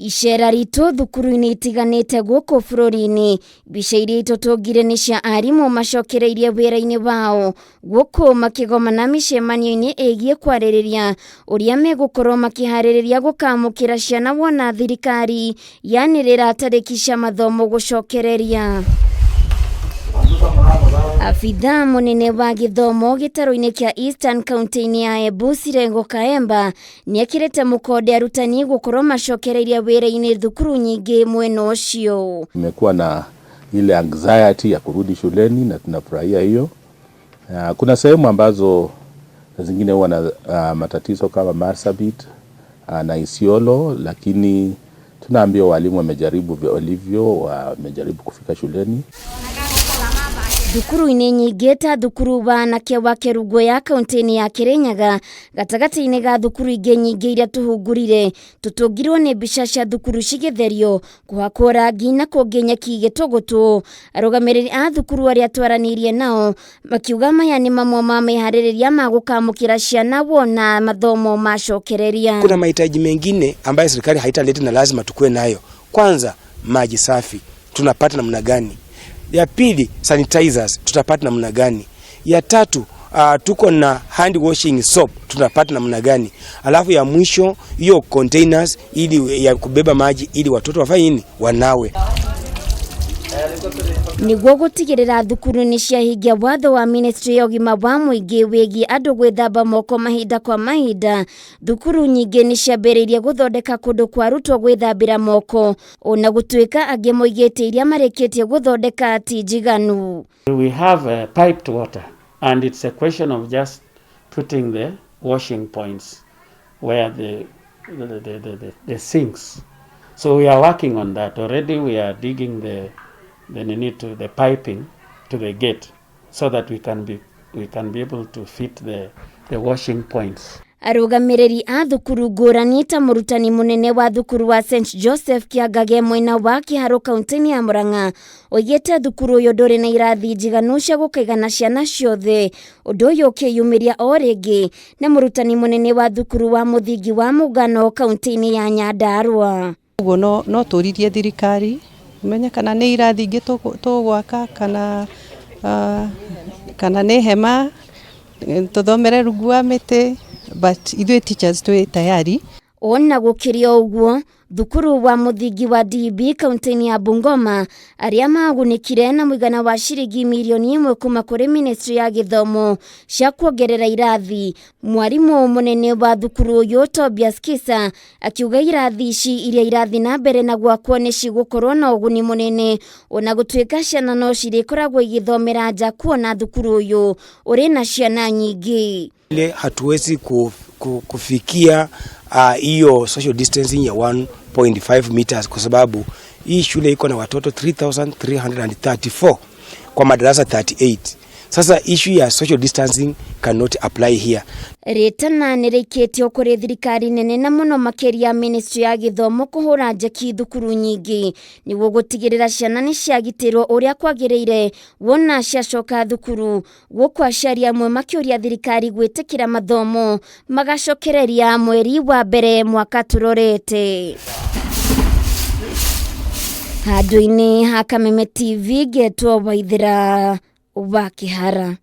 Icera rito thukuru-ini itiganite guku bururi-ini bica iria itutungire ni cia arimu macokereirie wira-ini wao guku makigomana micemanio-ini igie kwaririria uria megukorwo makihariria gukamukira ciana wona thirikari yanirira tariki cia mathomo gucokereria. Afitha munene wa githomo gitaro-ini kia Eastern County-ini ya Embu Sirengo Kaemba niekirite mukode arutani gukorwo macokereirie wira-ini thukuru nyingi mwena ucio. Imekuwa na ile anxiety ya kurudi shuleni na tunafurahia hiyo. Kuna sehemu ambazo zingine huwa na matatizo kama Marsabit na Isiolo, lakini tunaambia walimu wamejaribu walivyo, wamejaribu kufika shuleni. Thukuru-ini nyingi ta thukuru wanake wa Kerugo ya kaunti-ini ya Kirinyaga gatagati-ini ga thukuru ingi nyingi iria tuhungurire tutungirwo ni mbica cia thukuru cigitherio kuhakwo rangi na kungi nyeki gitugutu. Arugamiriri a thukuru aria twaranirie nao makiuga maya ni mamwe ma mehaririria ma gukamukira ciana wona mathomo macokereria. Kuna mahitaji mengine ambayo serikali haitaleta na lazima tukue nayo. Kwanza, maji safi tunapata namna gani? Ya pili, sanitizers tutapata namna gani? Ya tatu, tuko na hand washing soap tutapata namna gani? Alafu ya mwisho hiyo containers ili ya kubeba maji ili watoto wafanye nini? Wanawe. Niguo gutigirira thukuru ni ciahingia watho wa ministry ya ugima wa muingi wigie andu gwithamba moko mahinda kwa mahinda. Thukuru nyingi ni ciambiriirie guthondeka kundu kwa arutwo gwithambira moko ona gutuika angi moigite iria marikitie guthondeka ti njiganu. We have piped water and it's a question of just putting the washing points where the sinks. So we are working on that already. We are digging the piping to the gate so that we can be able to fit the washing points. Arugamiriri a thukuru ngurani ta murutani munene wa thukuru wa St Joseph Kiagage mwena wa Kiharo kaunti-ini ya Murang'a oigite thukuru uyu nduri na irathi njiganu cia gukaigana ciana ciothe. Undu uyu ukiyumiria o ringi na murutani munene wa thukuru wa muthingi wa Mugano kaunti-ini ya Nyandarua. Uguo no turirie thirikari menye kana ni irathi ingi tugwaka kana ni hema tuthomere rungu wa miti, but ithuĩ teachers twi tayari. Ona gukiria uguo thukuru wa muthingi wa DB kaunti-ini ya Bungoma aria magunikire na muigana wa ciringi milioni 1 kuma kuri ministry ya githomo cia kuongerera irathi. Mwarimu munene wa thukuru uyu Tobias Kisa akiuga irathi ici iria irathi na mbere na gwakwo ni cigukorwo na uguni munene ona gutuika ciana no cirikoragwo igithomera nja kuona thukuru uyu uri na ciana nyingi. Hatuwezi kufikia hiyo social distancing ya 1.5 meters kwa sababu hii shule iko na watoto 3334 kwa madarasa 38. Sasa issue ya social distancing cannot apply here. Retana niriketio kuri thirikari nene na muno makeria ministry ya githomo kuhura njeki thukuru nyingi niguo gutigirira ciana ni ciagitirwo uria kwagiriire wona ciacoka thukuru. Guku aciari amwe makiuria thirikari gwitikira mathomo magacokereria mweri wa mbere mwaka turorete. Handu-ini ha Kameme TV getwo Waithira wa Kihara.